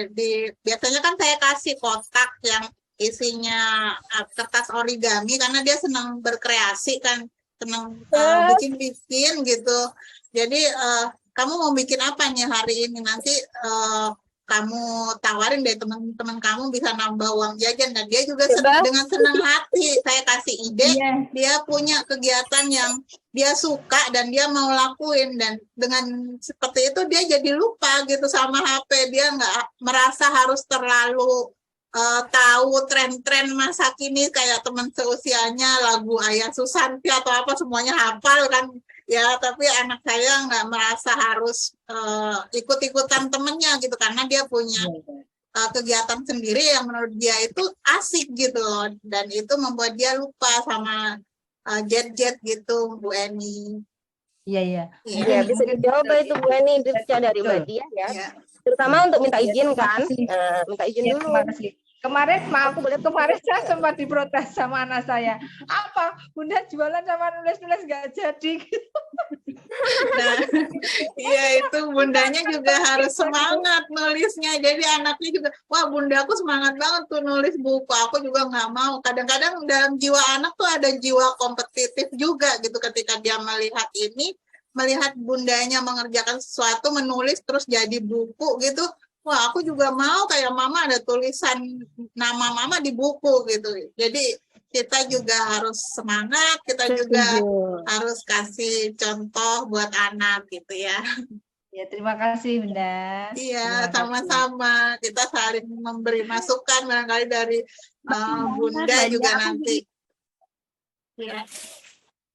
di biasanya kan saya kasih kotak yang isinya kertas origami karena dia senang berkreasi kan, senang bikin-bikin gitu. Jadi kamu mau bikin apa nih hari ini, nanti kamu tawarin deh teman-teman kamu bisa nambah uang jajan, dan dia juga dengan senang hati saya kasih ide. Dia punya kegiatan yang dia suka dan dia mau lakuin, dan dengan seperti itu dia jadi lupa gitu sama HP. Dia nggak merasa harus terlalu tahu tren-tren masa kini kayak teman seusianya lagu Ayah Susanti atau apa semuanya hafal kan ya, tapi anak saya nggak merasa harus ikut-ikutan temennya gitu karena dia punya kegiatan sendiri yang menurut dia itu asik gitu loh, dan itu membuat dia lupa sama jet-jet gitu Bu Eni. Iya, bisa dicoba itu Bu Eni, tips dari Mbak Dia ya. Terutama untuk minta izin kan, minta izin dulu. Terima kasih. Kemarin saya sempat diprotes sama anak saya. Apa? Bunda jualan sama nulis-nulis nggak jadi. Nah, iya itu bundanya juga harus semangat nulisnya. Jadi anaknya juga, wah bundaku semangat banget tuh nulis buku. Aku juga nggak mau. Kadang-kadang dalam jiwa anak tuh ada jiwa kompetitif juga gitu. Ketika dia melihat bundanya mengerjakan sesuatu, menulis terus jadi buku gitu. Wah, aku juga mau kayak Mama ada tulisan nama Mama di buku gitu. Jadi kita juga harus semangat, kita juga harus kasih contoh buat anak gitu ya. Ya, terima kasih Bunda. Iya, Terima kasih. sama-sama. Kita saling memberi masukan barangkali dari Bunda Mbak juga Dia, aku nanti. Ya.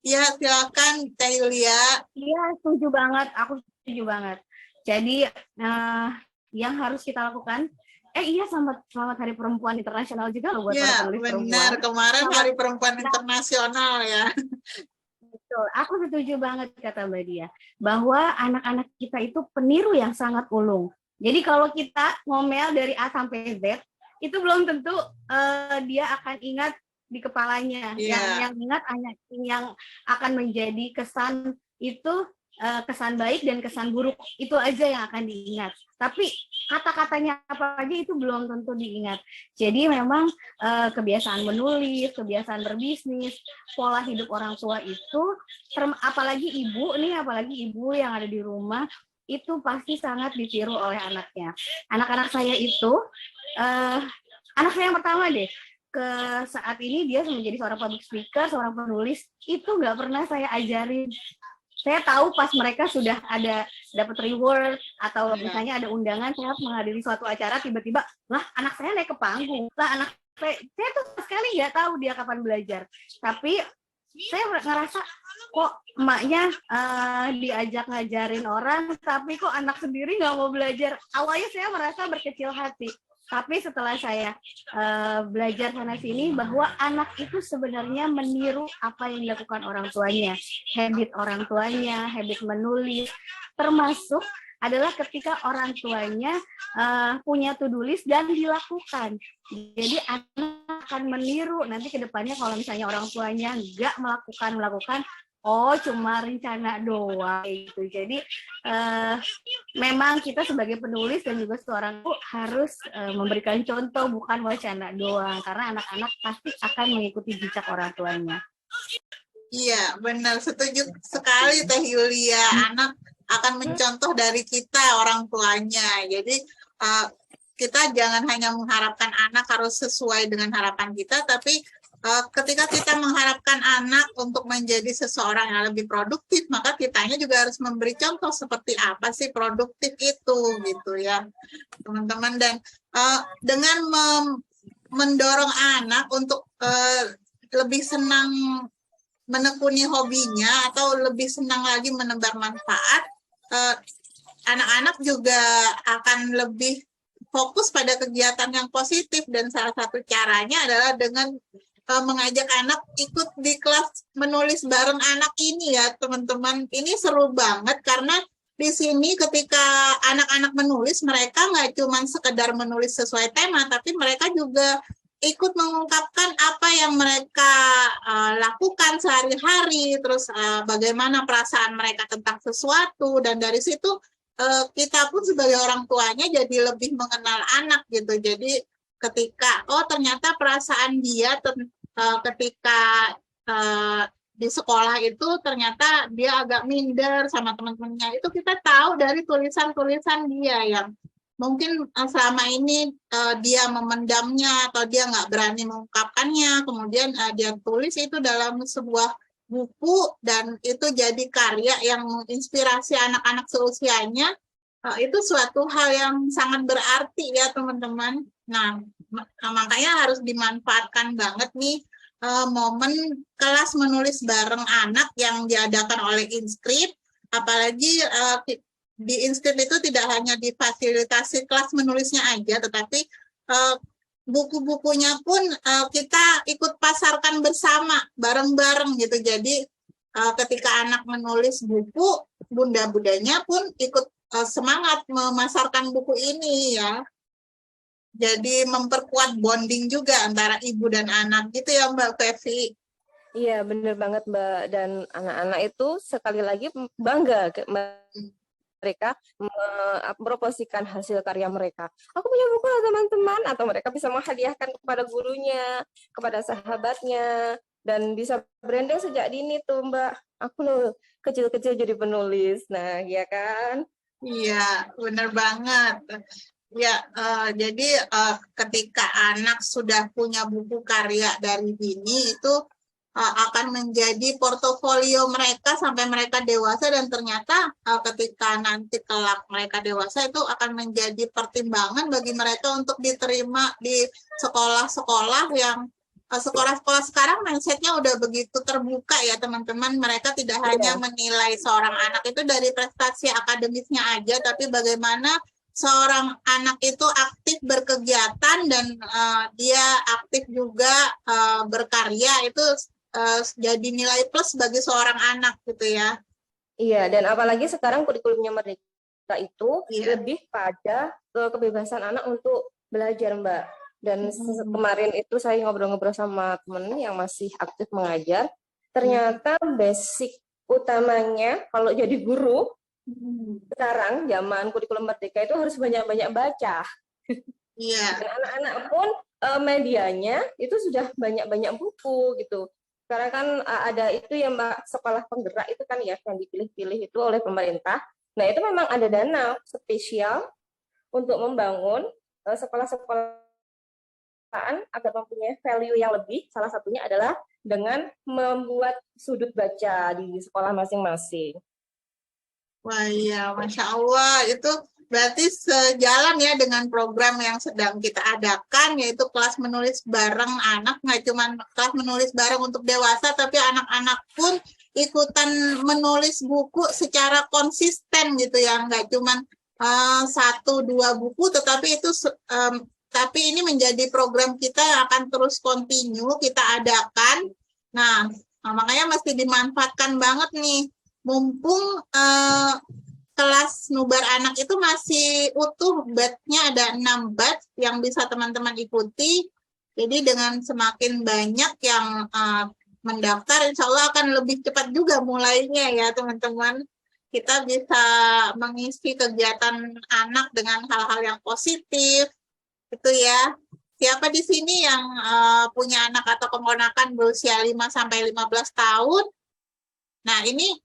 Iya, silakan Teh Yulia. Iya, setuju banget. Aku setuju banget. Jadi yang harus kita lakukan, iya, selamat Hari Perempuan Internasional juga loh buat para Iya, penulis benar. perempuan. Kemarin Selamat. Hari Perempuan Internasional ya. Betul. Aku setuju banget kata Mbak Dia bahwa anak-anak kita itu peniru yang sangat ulung. Jadi kalau kita ngomel dari A sampai Z, itu belum tentu dia akan ingat di kepalanya. Iya. Yang ingat hanya yang akan menjadi kesan itu kesan baik dan kesan buruk, itu aja yang akan diingat. Tapi kata-katanya apa aja itu belum tentu diingat. Jadi memang kebiasaan menulis, kebiasaan berbisnis, pola hidup orang tua itu, apalagi ibu yang ada di rumah, itu pasti sangat ditiru oleh anaknya. Anak-anak saya itu, anak saya yang pertama deh, ke saat ini dia menjadi seorang public speaker, seorang penulis, itu nggak pernah saya ajarin. Saya tahu pas mereka sudah ada dapat reward atau misalnya ada undangan, saya menghadiri suatu acara, tiba-tiba lah anak saya naik ke panggung, lah anak saya tuh sekali nggak tahu dia kapan belajar. Tapi saya ngerasa kok emaknya diajak ngajarin orang, tapi kok anak sendiri nggak mau belajar. Awalnya saya merasa berkecil hati. Tapi setelah saya belajar sana sini bahwa anak itu sebenarnya meniru apa yang dilakukan orang tuanya, habit orang tuanya, habit menulis, termasuk adalah ketika orang tuanya punya to-do list dan dilakukan. Jadi anak akan meniru nanti ke depannya kalau misalnya orang tuanya nggak melakukan, oh cuma rencana doang gitu. Jadi memang kita sebagai penulis dan juga seorang ibu harus memberikan contoh, bukan wacana doang, karena anak-anak pasti akan mengikuti jejak orang tuanya. Iya, benar, setuju sekali Teh Yulia. Anak akan mencontoh dari kita orang tuanya. Jadi kita jangan hanya mengharapkan anak harus sesuai dengan harapan kita, tapi ketika kita mengharapkan anak untuk menjadi seseorang yang lebih produktif, maka kitanya juga harus memberi contoh seperti apa sih produktif itu, gitu ya, teman-teman. Dan dengan mendorong anak untuk lebih senang menekuni hobinya atau lebih senang lagi menebar manfaat, anak-anak juga akan lebih fokus pada kegiatan yang positif, dan salah satu caranya adalah dengan mengajak anak ikut di kelas menulis bareng anak ini ya teman-teman. Ini seru banget karena di sini ketika anak-anak menulis, mereka nggak cuma sekedar menulis sesuai tema, tapi mereka juga ikut mengungkapkan apa yang mereka lakukan sehari-hari, terus bagaimana perasaan mereka tentang sesuatu, dan dari situ kita pun sebagai orang tuanya jadi lebih mengenal anak gitu. Jadi ketika ternyata perasaan dia ketika di sekolah itu ternyata dia agak minder sama teman-temannya, itu kita tahu dari tulisan-tulisan dia yang mungkin selama ini dia memendamnya atau dia nggak berani mengungkapkannya, kemudian dia tulis itu dalam sebuah buku dan itu jadi karya yang menginspirasi anak-anak seusianya. Itu suatu hal yang sangat berarti ya teman-teman. Nah, makanya harus dimanfaatkan banget nih momen kelas menulis bareng anak yang diadakan oleh Inscript. Apalagi di Inscript itu tidak hanya difasilitasi kelas menulisnya aja, tetapi buku-bukunya pun kita ikut pasarkan bersama, bareng-bareng gitu. Jadi ketika anak menulis buku, bunda-bundanya pun ikut semangat memasarkan buku ini ya. Jadi memperkuat bonding juga antara ibu dan anak gitu ya Mbak Fevi. Iya, benar banget Mbak. Dan anak-anak itu sekali lagi bangga mereka mempromosikan hasil karya mereka. Aku punya buku loh teman-teman, atau mereka bisa menghadiahkan kepada gurunya, kepada sahabatnya, dan bisa branding sejak dini tuh Mbak. Aku loh kecil-kecil jadi penulis. Nah, ya kan? Iya, benar banget. Ya, jadi ketika anak sudah punya buku karya dari dini itu akan menjadi portofolio mereka sampai mereka dewasa, dan ternyata ketika nanti kelak mereka dewasa itu akan menjadi pertimbangan bagi mereka untuk diterima di sekolah-sekolah yang sekolah-sekolah sekarang mindsetnya udah begitu terbuka ya teman-teman. Mereka tidak hanya menilai seorang anak itu dari prestasi akademisnya aja, tapi bagaimana seorang anak itu aktif berkegiatan dan dia aktif juga berkarya, itu jadi nilai plus bagi seorang anak gitu ya. Iya, dan apalagi sekarang kurikulumnya Merdeka itu Iya. lebih pada kebebasan anak untuk belajar, Mbak. Dan kemarin itu saya ngobrol-ngobrol sama temen yang masih aktif mengajar, ternyata basic utamanya kalau jadi guru sekarang zaman kurikulum Merdeka itu harus banyak-banyak baca. Iya. Dan anak-anak pun medianya itu sudah banyak-banyak buku gitu. Karena kan ada itu ya Mbak, sekolah penggerak itu kan ya yang dipilih-pilih itu oleh pemerintah. Nah itu memang ada dana spesial untuk membangun sekolah-sekolah agar mempunyai value yang lebih. Salah satunya adalah dengan membuat sudut baca di sekolah masing-masing. Wah iya, Masya Allah, itu berarti sejalan ya dengan program yang sedang kita adakan, yaitu kelas menulis bareng anak. Nggak cuma kelas menulis bareng untuk dewasa, tapi anak-anak pun ikutan menulis buku secara konsisten gitu ya, nggak cuma 1-2 buku, tetapi itu tapi ini menjadi program kita yang akan terus continue kita adakan. Nah, makanya mesti dimanfaatkan banget nih. Mumpung kelas nubar anak itu masih utuh, batch-nya ada 6 batch yang bisa teman-teman ikuti. Jadi dengan semakin banyak yang mendaftar, insya Allah akan lebih cepat juga mulainya ya teman-teman. Kita bisa mengisi kegiatan anak dengan hal-hal yang positif, itu ya. Siapa di sini yang punya anak atau keponakan berusia 5-15 tahun? Nah ini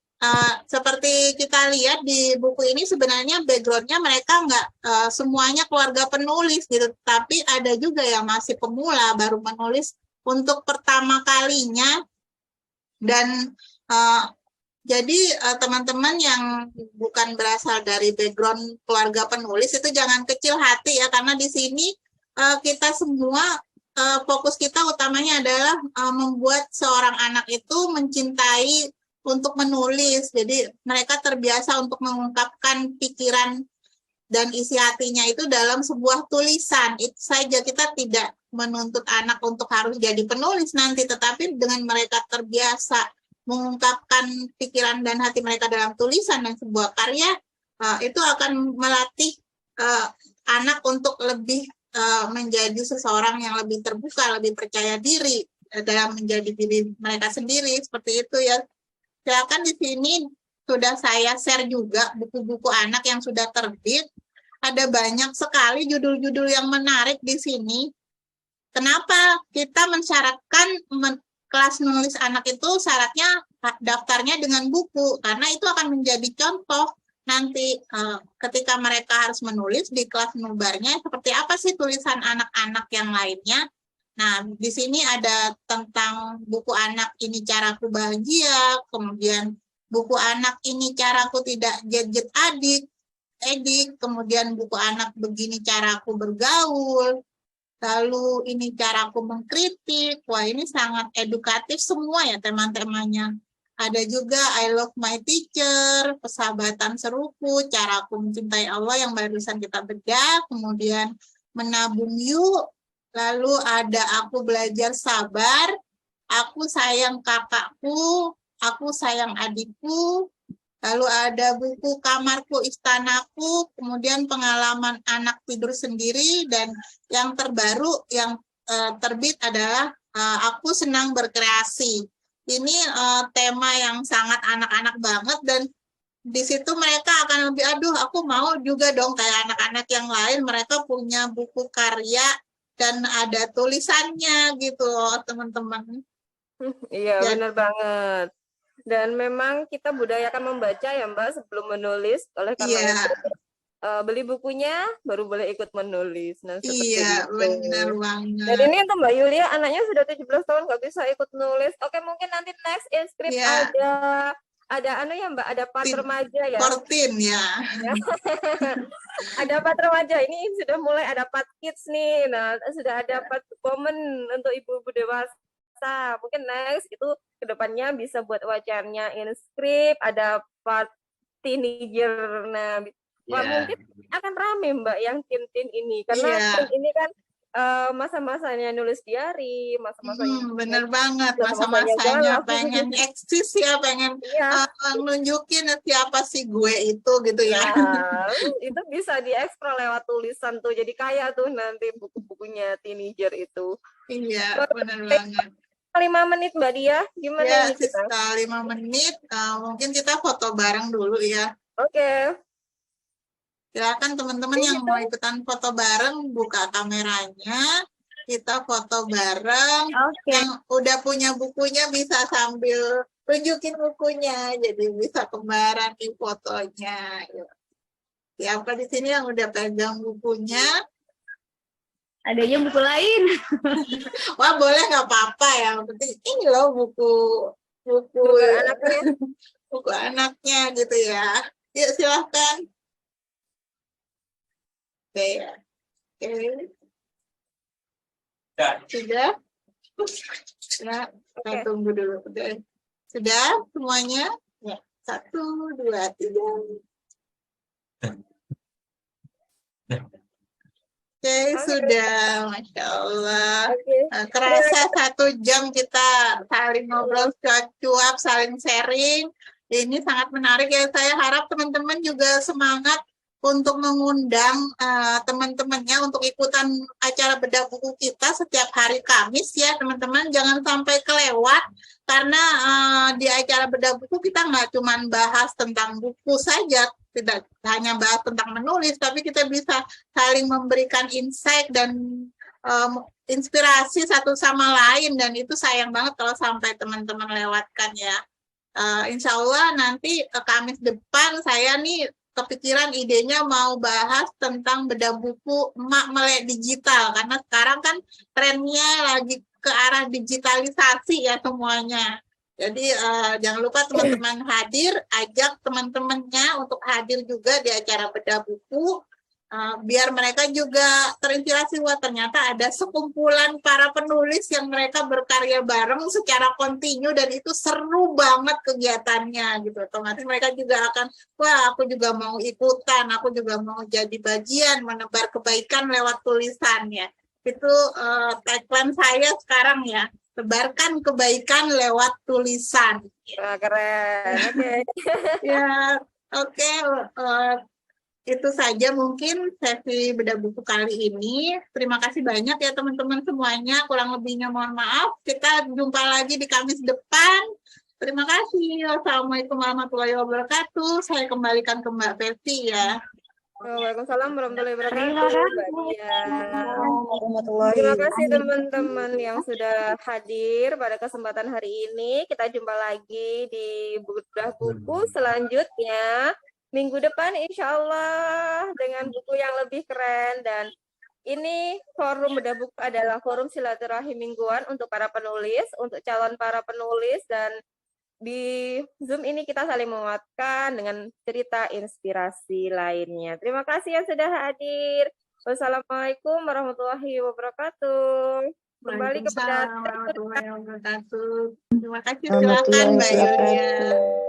seperti kita lihat di buku ini sebenarnya background-nya mereka nggak semuanya keluarga penulis gitu, tapi ada juga yang masih pemula baru menulis untuk pertama kalinya. Dan jadi teman-teman yang bukan berasal dari background keluarga penulis itu jangan kecil hati ya, karena di sini kita semua fokus kita utamanya adalah membuat seorang anak itu mencintai untuk menulis. Jadi mereka terbiasa untuk mengungkapkan pikiran dan isi hatinya itu dalam sebuah tulisan. Itu saja, kita tidak menuntut anak untuk harus jadi penulis nanti, tetapi dengan mereka terbiasa mengungkapkan pikiran dan hati mereka dalam tulisan dan sebuah karya, itu akan melatih anak untuk lebih menjadi seseorang yang lebih terbuka, lebih percaya diri dalam menjadi diri mereka sendiri, seperti itu ya. Silakan, di sini sudah saya share juga buku-buku anak yang sudah terbit. Ada banyak sekali judul-judul yang menarik di sini. Kenapa kita mensyaratkan kelas menulis anak itu syaratnya daftarnya dengan buku? Karena itu akan menjadi contoh nanti ketika mereka harus menulis di kelas nubarnya, seperti apa sih tulisan anak-anak yang lainnya. Nah, di sini ada tentang buku anak ini caraku bahagia, kemudian buku anak ini caraku tidak gadget edik, kemudian buku anak begini caraku bergaul, lalu ini caraku mengkritik. Wah, ini sangat edukatif semua ya teman-temannya. Ada juga I Love My Teacher, persahabatan seruku, caraku mencintai Allah yang barusan kita bedah, kemudian menabung yuk, lalu ada aku belajar sabar, aku sayang kakakku, aku sayang adikku, lalu ada buku kamarku istanaku, kemudian pengalaman anak tidur sendiri, dan yang terbaru yang terbit adalah aku senang berkreasi. Ini tema yang sangat anak-anak banget, dan di situ mereka akan lebih, aduh aku mau juga dong kayak anak-anak yang lain, mereka punya buku karya dan ada tulisannya gitu loh teman-teman. Iya, Ya. benar banget. Dan memang kita budayakan membaca ya Mbak sebelum menulis, oleh karena Iya. itu beli bukunya baru boleh ikut menulis. Nah, seperti Iya, itu. benar Dan banget. ini untuk Mbak Yulia, anaknya sudah 17 tahun nggak bisa ikut nulis. Oke, mungkin nanti next inscript Iya, ada anu ya Mbak, ada part Tin- remaja ya. 14 ya. Ada part remaja, ini sudah mulai ada part kids nih. Nah, sudah ada part woman untuk ibu-ibu dewasa. Mungkin next itu kedepannya bisa buat wajarnya inscript, ada part teenager. Nah, wah, Iya. mungkin akan rame Mbak yang teen ini karena Iya. teen ini kan masa-masanya nulis diary, masa-masanya Bener banget, masa-masanya masa-masanya galau. pengen eksis ya, pengen Iya. nunjukin siapa sih gue itu gitu ya. Nah, itu bisa dieksplor lewat tulisan tuh. Jadi kaya tuh nanti buku-bukunya teenager itu. Iya, bener banget. 5 menit Mbak Dia, gimana Ya, ini kita? sisa 5 menit, mungkin kita foto bareng dulu ya. Oke. Silakan teman-teman yang mau ikutan foto bareng, buka kameranya, kita foto bareng. Oke. Yang udah punya bukunya bisa sambil tunjukin bukunya, jadi bisa kembaran di fotonya. Siapa di sini yang udah pegang bukunya? Adanya buku lain. Wah, boleh, nggak apa-apa ya. Yang penting ini loh buku Buku anaknya. buku anaknya gitu ya. Yuk silahkan. Oke. Oke. Ya. Sudah? Ya, kita Oke. tunggu dulu. Sudah semuanya? Ya. 1, 2, 3. Oke, sudah. Masya Allah. Oke. Kerasa 1 jam kita saling ngobrol cuap-cuap, saling sharing. Ini sangat menarik ya. Saya harap teman-teman juga semangat untuk mengundang teman-temannya untuk ikutan acara bedah buku kita setiap hari Kamis ya teman-teman. Jangan sampai kelewat karena di acara bedah buku kita nggak cuma bahas tentang buku saja, tidak hanya bahas tentang menulis, tapi kita bisa saling memberikan insight dan inspirasi satu sama lain, dan itu sayang banget kalau sampai teman-teman lewatkan ya. Insya Allah nanti Kamis depan saya nih kepikiran idenya mau bahas tentang bedah buku emak melek digital, karena sekarang kan trennya lagi ke arah digitalisasi ya semuanya. Jadi jangan lupa teman-teman hadir, ajak teman-temannya untuk hadir juga di acara bedah buku, biar mereka juga terinspirasi. Wah, ternyata ada sekumpulan para penulis yang mereka berkarya bareng secara kontinu dan itu seru banget kegiatannya gitu. Otomatis mereka juga akan, wah aku juga mau ikutan, aku juga mau jadi bagian menebar kebaikan lewat tulisannya. Itu tagline saya sekarang ya, tebarkan kebaikan lewat tulisan. Wah, keren. Oke. Ya, oke. Itu saja mungkin sesi bedah buku kali ini. Terima kasih banyak ya teman-teman semuanya. Kurang lebihnya mohon maaf. Kita jumpa lagi di Kamis depan. Terima kasih. Wassalamualaikum warahmatullahi wabarakatuh. Saya kembalikan ke Mbak Peti ya. Waalaikumsalam warahmatullahi Terima wabarakatuh. kasih. Mbak Dia. Warahmatullahi Terima kasih teman-teman yang sudah hadir pada kesempatan hari ini. Kita jumpa lagi di bedah buku selanjutnya. Minggu depan insya Allah dengan buku yang lebih keren. Dan ini forum bedah buku adalah forum silaturahim mingguan untuk para penulis, untuk calon para penulis. Dan di Zoom ini kita saling menguatkan dengan cerita inspirasi lainnya. Terima kasih yang sudah hadir. Wassalamualaikum warahmatullahi wabarakatuh. Kembali kepada Waalaikumsalam warahmatullahi wabarakatuh. Terima kasih. Warahmatullahi Silakan Mbak wabarakatuh. Yulia.